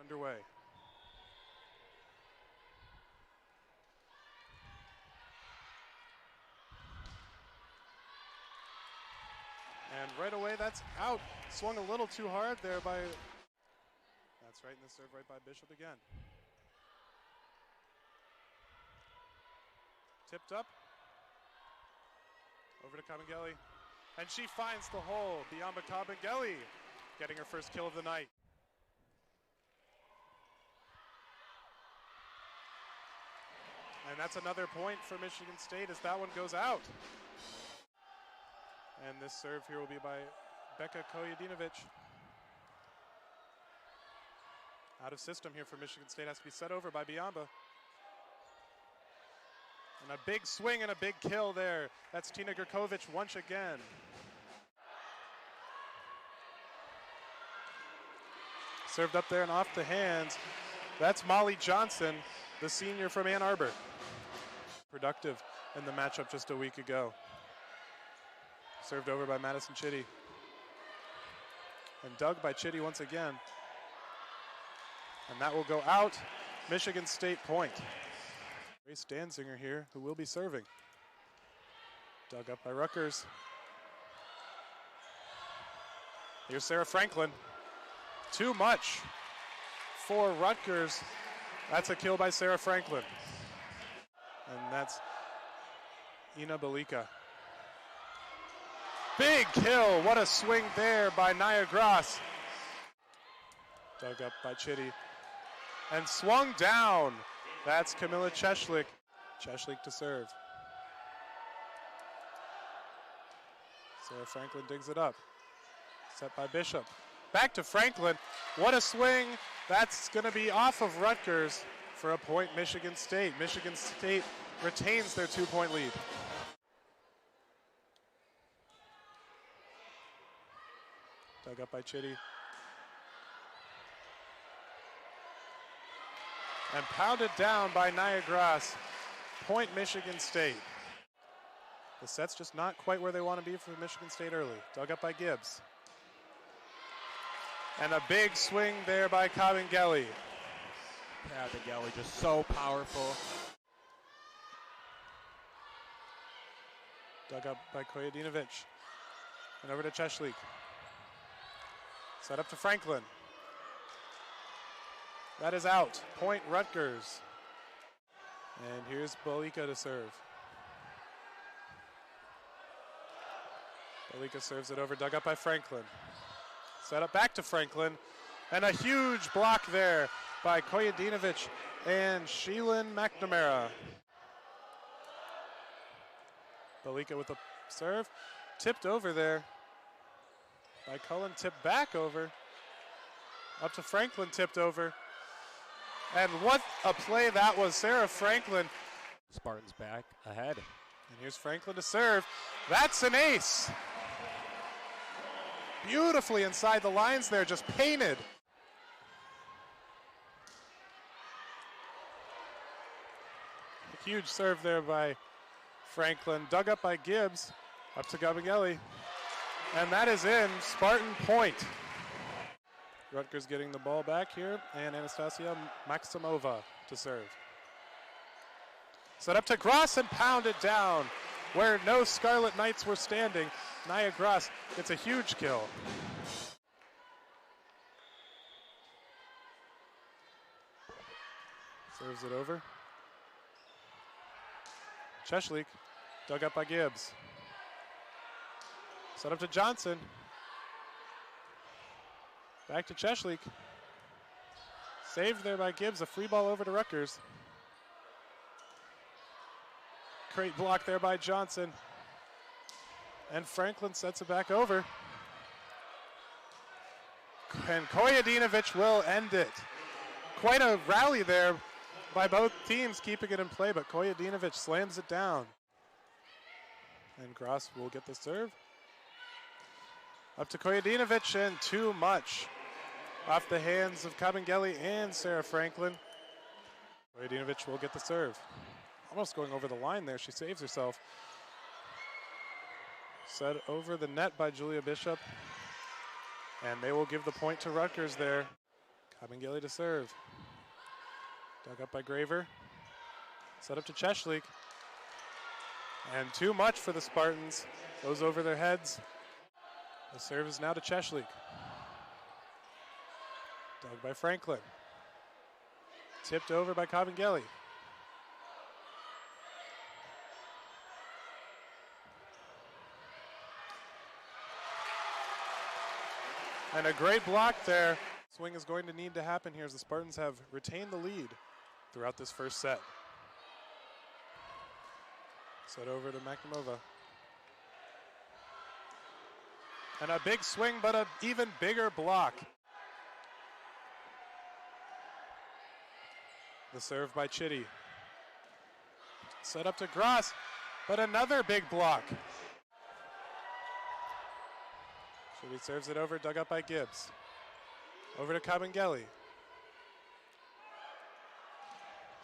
underway. And right away, that's out. Swung a little too hard there by, that's right in the serve right by Bishop again. Tipped up, over to Kabengele, and she finds the hole. Biamba Kabengele getting her first kill of the night. And that's another point for Michigan State as that one goes out. And this serve here will be by Becca Kojadinovic. Out of system here for Michigan State, has to be set over by Biamba. And a big swing and a big kill there. That's Tina Grkovic once again. Served up there and off the hands. That's Molly Johnson, the senior from Ann Arbor. Productive in the matchup just a week ago. Served over by Madison Chitty. And dug by Chitty once again. And that will go out. Michigan State point. Grace Danzinger here, who will be serving. Dug up by Rutgers. Here's Sarah Franklin. Too much for Rutgers. That's a kill by Sarah Franklin. And that's Ina Belika. Big kill, what a swing there by Nia Gross. Dug up by Chitty. And swung down. That's Camilla Cheshlik. Cheshlik to serve. Sarah Franklin digs it up. Set by Bishop. Back to Franklin. What a swing. That's going to be off of Rutgers for a point, Michigan State. Michigan State retains their 2-point lead. Dug up by Chitty. And pounded down by Nia Gross. Point Michigan State. The set's just not quite where they want to be for Michigan State early. Dug up by Gibbs. And a big swing there by Kabengele. Kabengele just so powerful. Dug up by Kojadinovic. And over to Cheshlik. Set up to Franklin. That is out. Point Rutgers. And here's Belika to serve. Belika serves it over, dug up by Franklin. Set up back to Franklin. And a huge block there by Kojadinovic and Sheelin McNamara. Belika with the serve. Tipped over there by Cullen, tipped back over. Up to Franklin, tipped over. And what a play that was. Sarah Franklin. Spartans back ahead. And here's Franklin to serve. That's an ace. Beautifully inside the lines there, just painted. A huge serve there by Franklin. Dug up by Gibbs. Up to Kabengele. And that is in. Spartan point. Rutgers getting the ball back here, and Anastasia Maximova to serve. Set up to Gross and pounded down where no Scarlet Knights were standing. Nia Gross gets a huge kill. Serves it over. Cheshlik, dug up by Gibbs. Set up to Johnson. Back to Cheshlik. Saved there by Gibbs, a free ball over to Rutgers. Great block there by Johnson. And Franklin sets it back over. And Kojadinovic will end it. Quite a rally there by both teams keeping it in play, but Kojadinovic slams it down. And Gross will get the serve. Up to Kojadinovic, and too much. Off the hands of Kabengele and Sarah Franklin. Kojadinovic will get the serve. Almost going over the line there, she saves herself. Set over the net by Julia Bishop. And they will give the point to Rutgers there. Kabengele to serve. Dug up by Graver. Set up to Cheshlik. And too much for the Spartans. Goes over their heads. The serve is now to Cheshlik. Dug by Franklin. Tipped over by Kabengele. And a great block there. Swing is going to need to happen here as the Spartans have retained the lead throughout this first set. Set over to McNamara. And a big swing, but an even bigger block. The serve by Chitty. Set up to Gross, but another big block. Chitty serves it over, dug up by Gibbs. Over to Kabengele.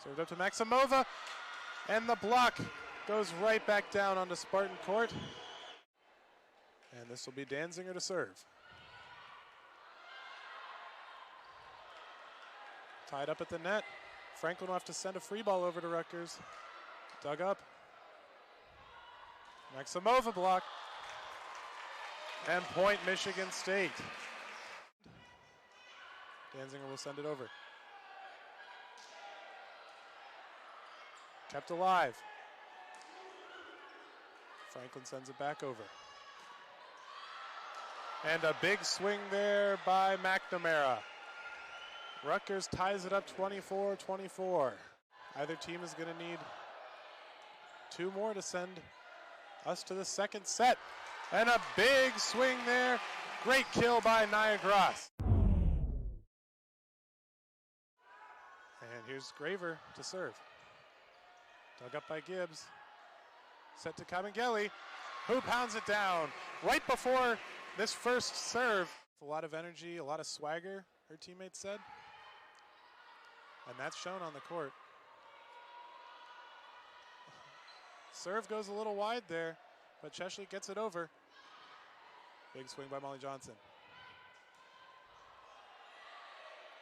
Served up to Maximova, and the block goes right back down onto Spartan court. And this will be Danziger to serve. Tied up at the net. Franklin will have to send a free ball over to Rutgers. Dug up. Maximova block. And point Michigan State. Danziger will send it over. Kept alive. Franklin sends it back over. And a big swing there by McNamara. Rutgers ties it up 24-24. Either team is going to need two more to send us to the second set. And a big swing there. Great kill by Nia Gross. And here's Graver to serve. Dug up by Gibbs. Set to Kabengele, who pounds it down right before this first serve. A lot of energy, a lot of swagger, her teammates said. And that's shown on the court. Serve goes a little wide there, but Cheshlik gets it over. Big swing by Molly Johnson.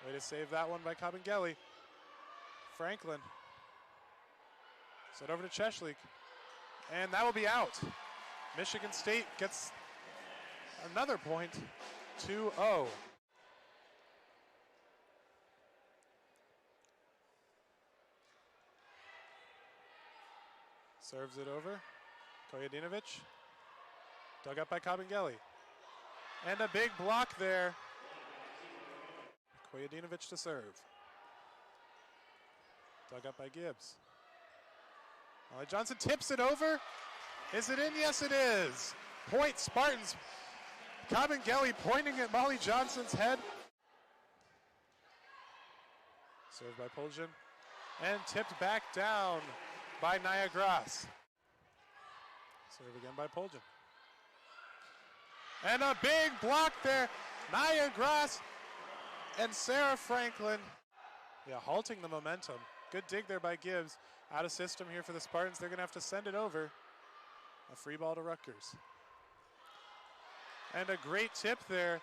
Way to save that one by Kabengele. Franklin. Set over to Cheshlik. And that will be out. Michigan State gets another point, 2-0. Serves it over. Kojadinovic. Dug up by Kabengele. And a big block there. Kojadinovic to serve. Dug up by Gibbs. Molly Johnson tips it over. Is it in? Yes, it is. Point Spartans. Kabengele pointing at Molly Johnson's head. Served by Poljan. And tipped back down by Nia Gross. Serve again by Poljan. And a big block there. Nia Gross and Sarah Franklin. Yeah, halting the momentum. Good dig there by Gibbs. Out of system here for the Spartans. They're going to have to send it over. A free ball to Rutgers. And a great tip there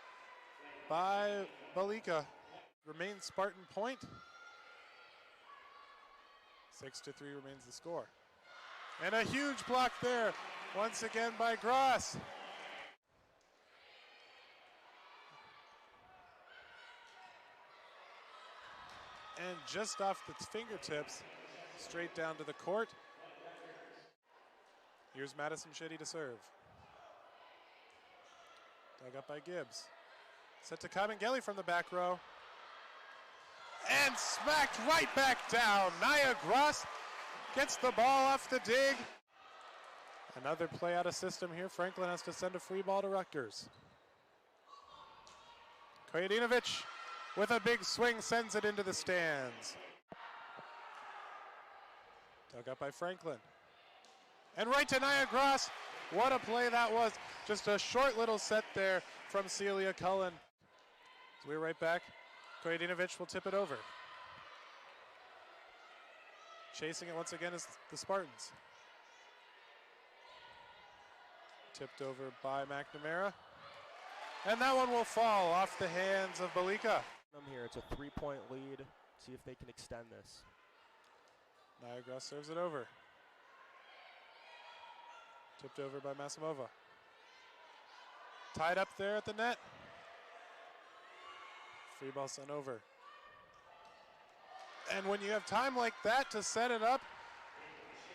by Balika. Remains Spartan point. 6-3 remains the score. And a huge block there. Once again by Gross. And just off the fingertips, straight down to the court. Here's Madison Chitty to serve. Dug up by Gibbs. Set to Kabengele from the back row. And smacked right back down. Nia Gross gets the ball off the dig. Another play out of system here. Franklin has to send a free ball to Rutgers. Kojadinovic with a big swing sends it into the stands. Dug up by Franklin. And right to Nia Gross. What a play that was. Just a short little set there from Celia Cullen. So we're right back. Kojadinovic will tip it over. Chasing it once again is the Spartans. Tipped over by McNamara. And that one will fall off the hands of Balika. Here, it's a 3-point lead. See if they can extend this. Niagara serves it over. Tipped over by Masimova. Tied up there at the net. Free ball sent over. And when you have time like that to set it up,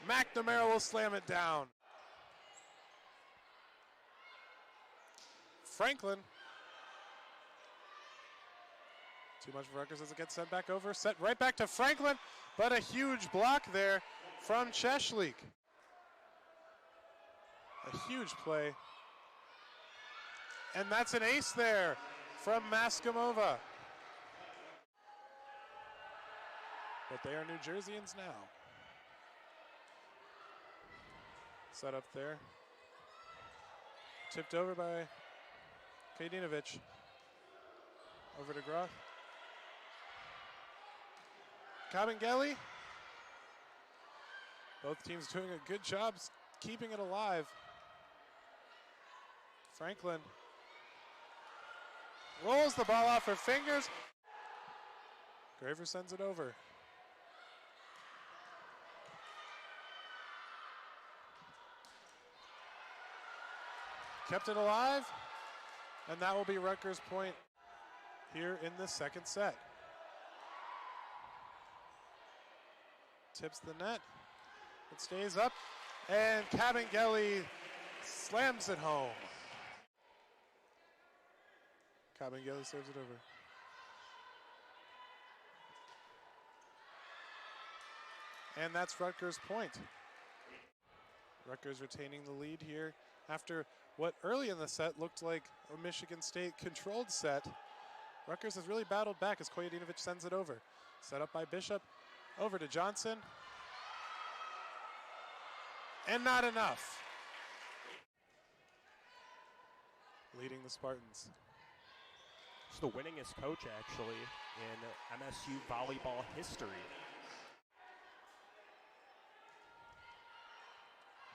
McNamara will slam it down. Franklin. Too much for Rutgers as it gets sent back over. Set right back to Franklin, but a huge block there from Cheshlik. A huge play. And that's an ace there from Maskamova. But they are New Jerseyans now. Set up there. Tipped over by Kajdinovic. Over to Groth. Kabengele. Both teams doing a good job keeping it alive. Franklin rolls the ball off her fingers. Graver sends it over. Kept it alive, and that will be Rutgers' point here in the second set. Tips the net. It stays up, and Kabengele slams it home. Kabengele serves it over. And that's Rutgers' point. Rutgers retaining the lead here after what early in the set looked like a Michigan State controlled set. Rutgers has really battled back as Kojedinovic sends it over. Set up by Bishop, over to Johnson. And not enough. Leading the Spartans. He's the winningest coach, actually, in MSU volleyball history.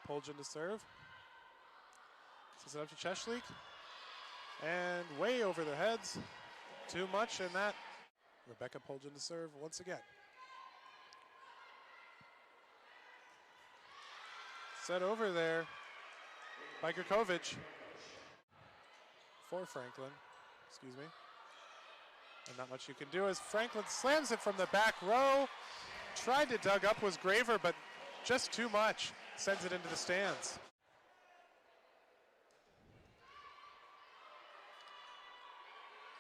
Poljan to serve. Sends it up to Cheshlik. And way over the heads. Too much, and that Rebecca Poljan to serve once again. Set over there by Grkovic. For Franklin, excuse me. And not much you can do as Franklin slams it from the back row. Tried to dug up was Graver, but just too much. Sends it into the stands.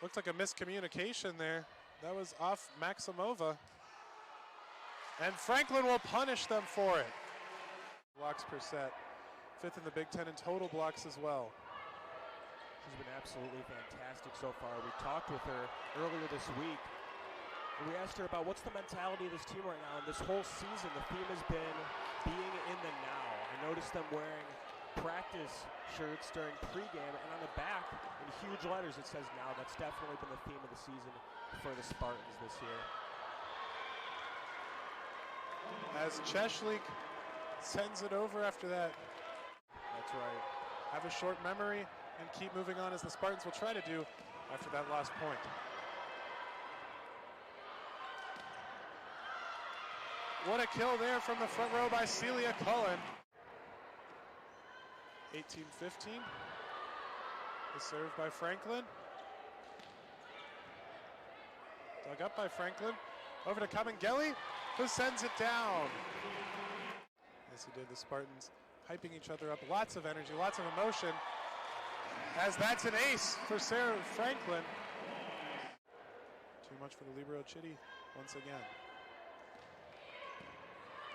Looked like a miscommunication there. That was off Maximova. And Franklin will punish them for it. Blocks per set. 5th in the Big Ten in total blocks as well. She's been absolutely fantastic so far. We talked with her earlier this week. And we asked her about what's the mentality of this team right now. And this whole season, the theme has been being in the now. I noticed them wearing practice shirts during pregame, and on the back, in huge letters, it says now. That's definitely been the theme of the season for the Spartans this year. As Cheshlik sends it over after that. That's right. Have a short memory and keep moving on as the Spartans will try to do after that last point. What a kill there from the front row by Celia Cullen. 18-15. The serve by Franklin. Dug up by Franklin. Over to Kabengele, who sends it down. As he did, the Spartans hyping each other up. Lots of energy, lots of emotion. As that's an ace for Sarah Franklin. Too much for the libero Chitty once again.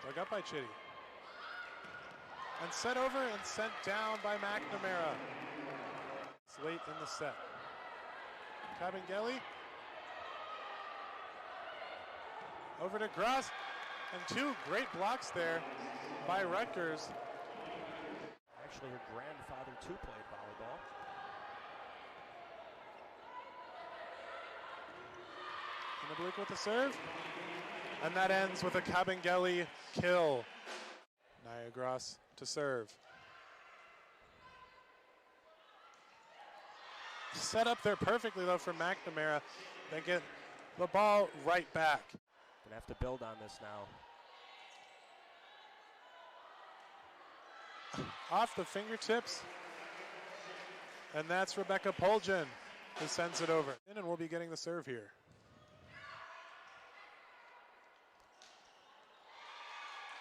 Dug up by Chitty. And set over and sent down by McNamara. It's late in the set. Kabengele. Over to Gross. And 2 great blocks there by Rutgers. Actually, her grandfather too played volleyball. Nabalik with the serve. And that ends with a Kabengele kill. Nia Gross to serve. Set up there perfectly though for McNamara. They get the ball right back. Gonna have to build on this now. Off the fingertips. And that's Rebecca Poljan who sends it over. And we'll be getting the serve here.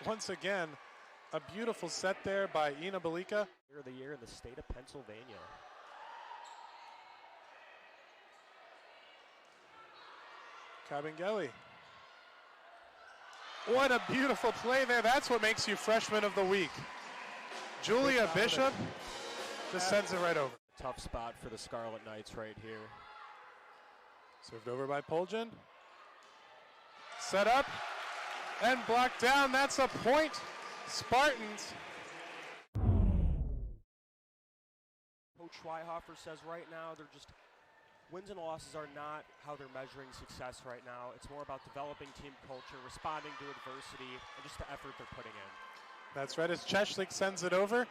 Once again, a beautiful set there by Ina Belika. Player of the year in the state of Pennsylvania. Kabengele. What a beautiful play there. That's what makes you freshman of the week. Julia Bishop just sends it right over. Tough spot for the Scarlet Knights right here. Served over by Poljan. Set up and blocked down. That's a point. Spartans. Coach Schweihofer says right now they're just, wins and losses are not how they're measuring success right now. It's more about developing team culture, responding to adversity, and just the effort they're putting in. That's right, as Cheshlik sends it over.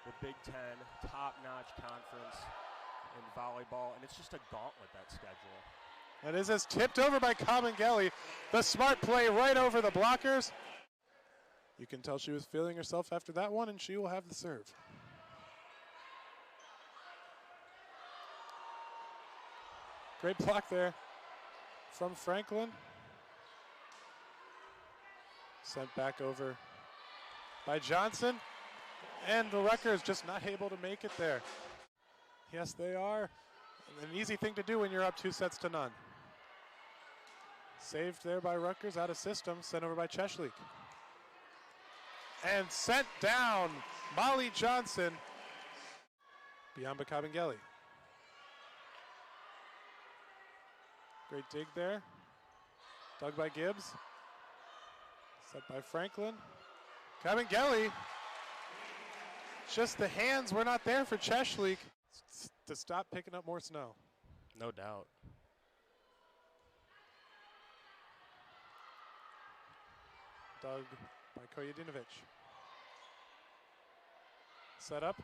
The Big Ten, top-notch conference in volleyball, and it's just a gauntlet, that schedule. That is as tipped over by Kabengele. The smart play right over the blockers. You can tell she was feeling herself after that one, and she will have the serve. Great block there from Franklin. Sent back over by Johnson. And the Rutgers just not able to make it there. Yes, they are. An easy thing to do when you're up 2-0. Saved there by Rutgers, out of system, sent over by Cheshlik. And sent down, Molly Johnson, Biamba Kabengele. Great dig there. Dug by Gibbs. Set by Franklin. Kabengele. Just the hands were not there for Cheshlik to stop picking up more snow. No doubt. Dug by Kojadinovic. Set up,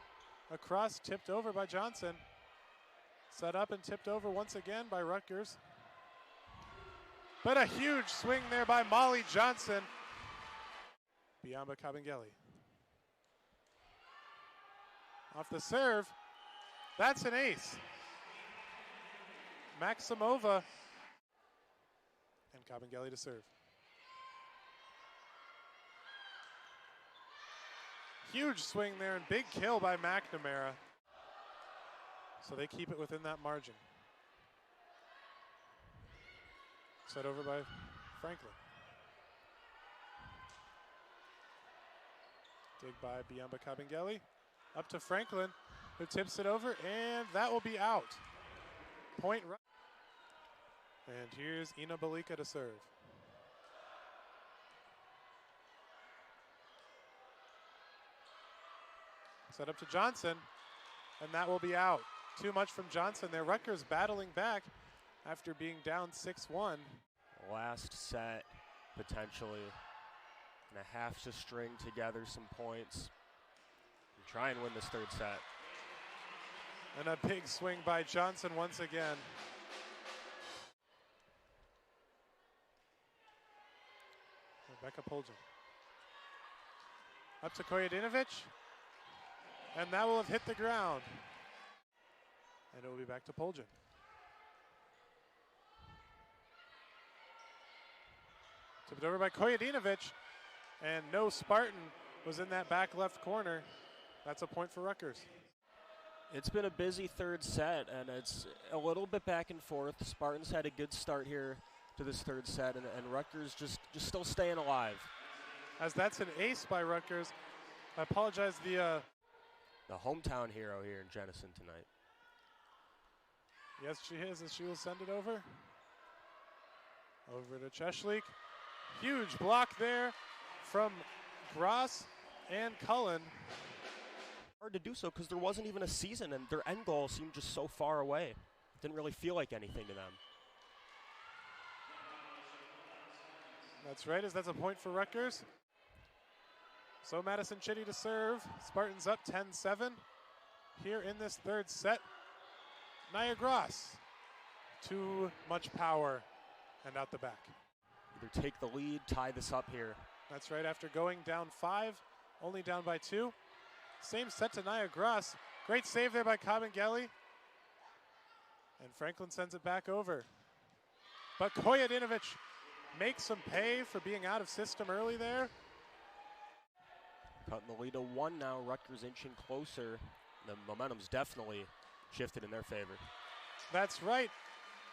across, tipped over by Johnson. Set up and tipped over once again by Rutgers. But a huge swing there by Molly Johnson. Biamba Kabengele. Off the serve, that's an ace. Maximova and Kabengele to serve. Huge swing there and big kill by McNamara. So they keep it within that margin. Set over by Franklin. Dig by Biamba Kabengele. Up to Franklin, who tips it over, and that will be out. Point right. And here's Ina Belika to serve. Set up to Johnson, and that will be out. Too much from Johnson there. Rutgers battling back after being down 6-1. Last set, potentially, and a half to string together some points. Try and win this third set. And a big swing by Johnson once again. Rebecca Poljan. Up to Kojadinovic. And that will have hit the ground. And it will be back to Poljan. Tipped over by Kojadinovic. And no Spartan was in that back left corner. That's a point for Rutgers. It's been a busy third set, and it's a little bit back and forth. Spartans had a good start here to this third set, and Rutgers just still staying alive. As that's an ace by Rutgers. I apologize, the hometown hero here in Jenison tonight. Yes, she is, and she will send it over. Over to Cheshlik. Huge block there from Gross and Cullen. Hard to do so because there wasn't even a season, and their end goal seemed just so far away. It didn't really feel like anything to them. That's right, as that's a point for Rutgers. So Madison Chitty to serve. Spartans up 10-7 here in this third set. Nia Gross too much power and out the back. Either take the lead, tie this up here. That's right, after going down 5, only down by 2. Same set to Nia Gross. Great save there by Kabengele. And Franklin sends it back over. But Kojadinovic makes some pay for being out of system early there. Cutting the lead to 1 now. Rutgers inching closer. The momentum's definitely shifted in their favor. That's right,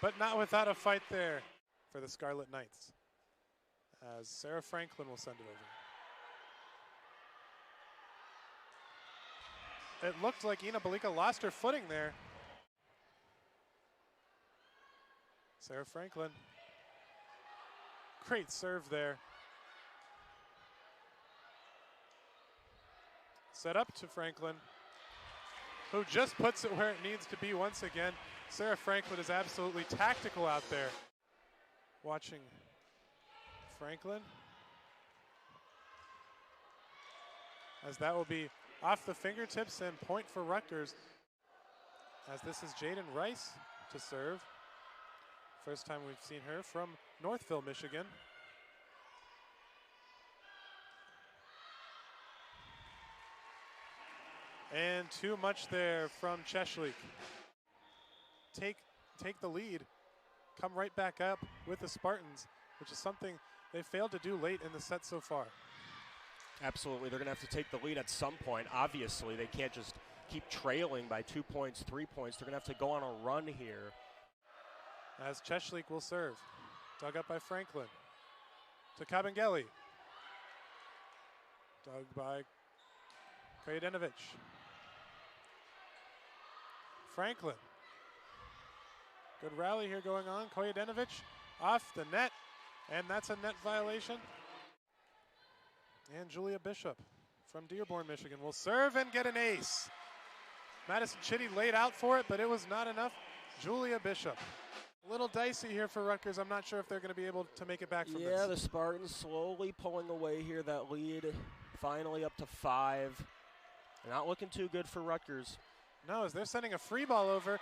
but not without a fight there for the Scarlet Knights, as Sarah Franklin will send it over. It looked like Ina Balika lost her footing there. Sarah Franklin, great serve there. Set up to Franklin, who just puts it where it needs to be once again. Sarah Franklin is absolutely tactical out there. Watching Franklin, as that will be off the fingertips and point for Rutgers, as this is Jaden Rice to serve. First time we've seen her from Northville, Michigan. And too much there from Cheshlik. Take the lead, come right back up with the Spartans, which is something they failed to do late in the set so far. Absolutely, they're gonna have to take the lead at some point. Obviously, they can't just keep trailing by 2 points, 3 points. They're gonna have to go on a run here. As Cheshlik will serve. Dug up by Franklin. To Kabengele. Dug by Kojadinovic. Franklin. Good rally here going on. Kojadinovic off the net, and that's a net violation. And Julia Bishop from Dearborn, Michigan will serve and get an ace. Madison Chitty laid out for it, but it was not enough. Julia Bishop. A little dicey here for Rutgers. I'm not sure if they're going to be able to make it back from this. Yeah, the Spartans slowly pulling away here. That lead finally up to 5. Not looking too good for Rutgers. No, as they're sending a free ball over,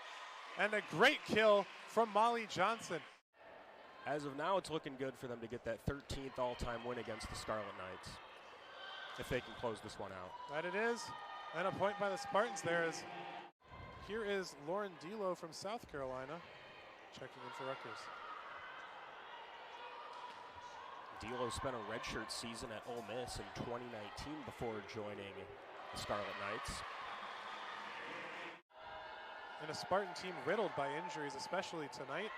and a great kill from Molly Johnson. As of now, it's looking good for them to get that 13th all-time win against the Scarlet Knights, if they can close this one out. That it is, and a point by the Spartans there. Is here is Lauren Delo from South Carolina, checking in for Rutgers. Delo spent a redshirt season at Ole Miss in 2019 before joining the Scarlet Knights. And a Spartan team riddled by injuries, especially tonight.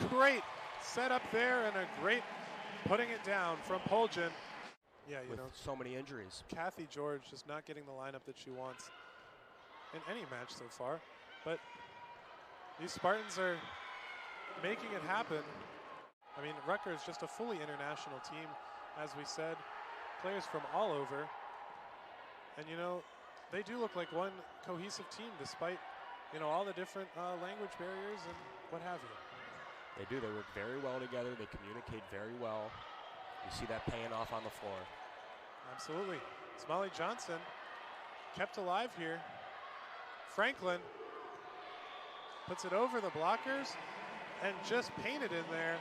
Great setup there, and a great putting it down from Poljan. Yeah, you know, so many injuries. Kathy George just not getting the lineup that she wants in any match so far. But these Spartans are making it happen. I mean, Rutgers just a fully international team, as we said. Players from all over. And, you know, they do look like one cohesive team despite, you know, all the different language barriers and what have you. They do. They work very well together. They communicate very well. You see that paying off on the floor. Absolutely. Molly Johnson kept alive here. Franklin puts it over the blockers and just painted in there.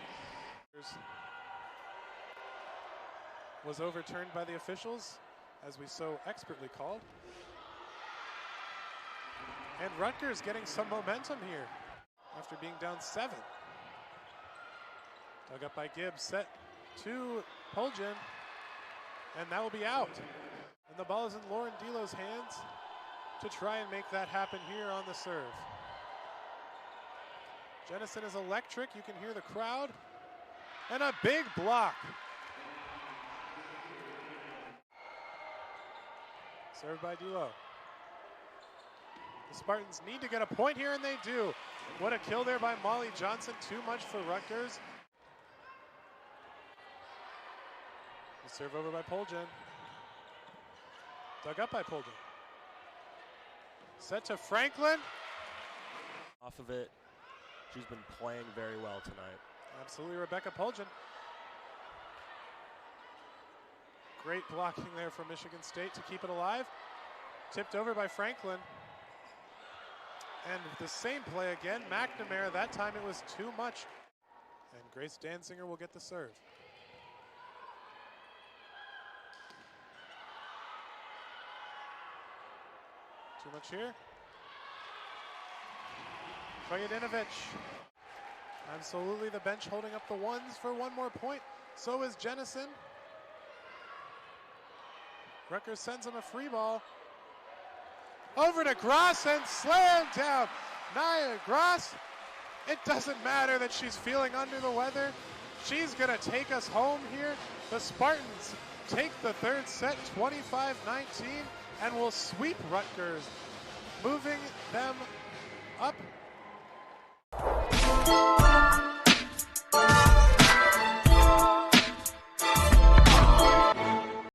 Was overturned by the officials, as we so expertly called. And Rutgers getting some momentum here after being down 7. Dug up by Gibbs, set to Poljan, and that will be out. And the ball is in Lauren Delo's hands to try and make that happen here on the serve. Jennison is electric. You can hear the crowd. And a big block. Served by Delo. The Spartans need to get a point here, and they do. What a kill there by Molly Johnson. Too much for Rutgers. The serve over by Poljan. Dug up by Poljan. Set to Franklin. Off of it. She's been playing very well tonight. Absolutely, Rebecca Poljan. Great blocking there from Michigan State to keep it alive. Tipped over by Franklin. And the same play again, McNamara, that time it was too much. And Grace Danziger will get the serve. Too much here. Kojadinovic. Absolutely the bench holding up the ones for one more point. So is Jennison. Rutgers sends him a free ball. Over to Gross and slammed down. Nia Gross. It doesn't matter that she's feeling under the weather. She's going to take us home here. The Spartans take the third set 25-19 and will sweep Rutgers, moving them up.